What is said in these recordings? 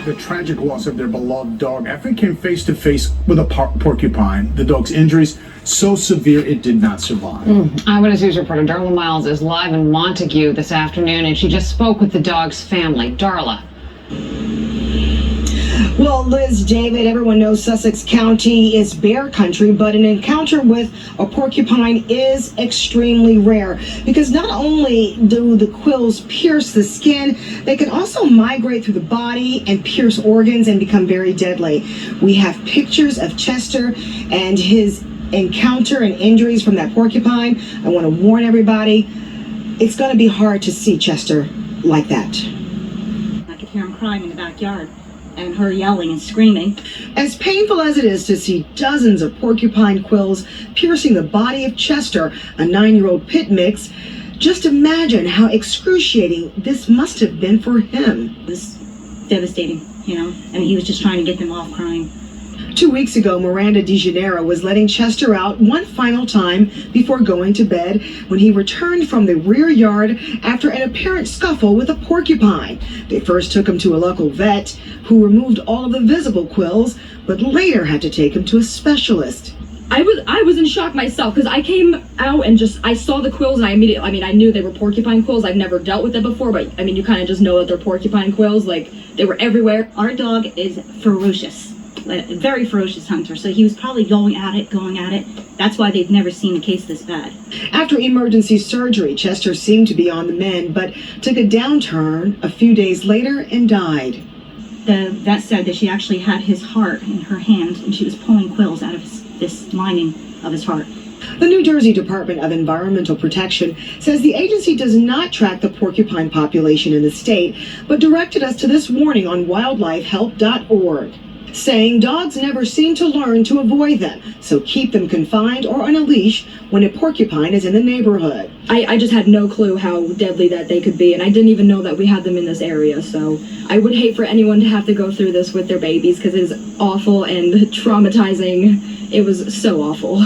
The tragic loss of their beloved dog after he came face to face with a porcupine. The dog's injuries so severe it did not survive. Eyewitness News reporter Darla Miles is live in Montague this afternoon, and she just spoke with the dog's family. Darla. Well, Liz, David, everyone knows Sussex County is bear country, but an encounter with a porcupine is extremely rare because not only do the quills pierce the skin, they can also migrate through the body and pierce organs and become very deadly. We have pictures of Chester and his encounter and injuries from that porcupine. I want to warn everybody, it's going to be hard to see Chester like that. I could hear him crying in the backyard and her yelling and screaming. As painful as it is to see dozens of porcupine quills piercing the body of Chester, a 9-year-old pit mix, just imagine how excruciating this must have been for him. It was devastating, you know. I mean, he was just trying to get them off crying. 2 weeks ago, Miranda DeJaneiro was letting Chester out one final time before going to bed when he returned from the rear yard after an apparent scuffle with a porcupine. They first took him to a local vet who removed all of the visible quills, but later had to take him to a specialist. I was in shock myself because I came out and I saw the quills and I knew they were porcupine quills. I've never dealt with them before, but I mean, you kind of just know that they're porcupine quills. Like, they were everywhere. Our dog is ferocious. A very ferocious hunter, so he was probably going at it. That's why they've never seen a case this bad. After emergency surgery, Chester seemed to be on the mend, but took a downturn a few days later and died. The vet said that she actually had his heart in her hand, and she was pulling quills out of this lining of his heart. The New Jersey Department of Environmental Protection says the agency does not track the porcupine population in the state, but directed us to this warning on wildlifehelp.org. saying dogs never seem to learn to avoid them, so keep them confined or on a leash when a porcupine is in the neighborhood. I just had no clue how deadly that they could be, and I didn't even know that we had them in this area, so I would hate for anyone to have to go through this with their babies because it is awful and traumatizing. It was so awful.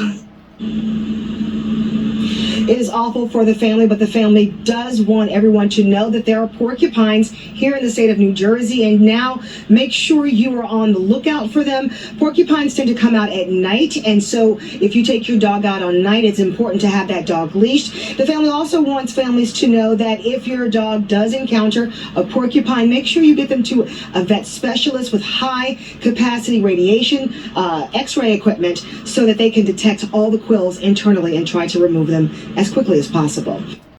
It is awful for the family, but the family does want everyone to know that there are porcupines here in the state of New Jersey, and now make sure you are on the lookout for them. Porcupines tend to come out at night, and so if you take your dog out on night, it's important to have that dog leashed. The family also wants families to know that if your dog does encounter a porcupine, make sure you get them to a vet specialist with high capacity radiation, x-ray equipment, so that they can detect all the quills internally and try to remove them as quickly as possible.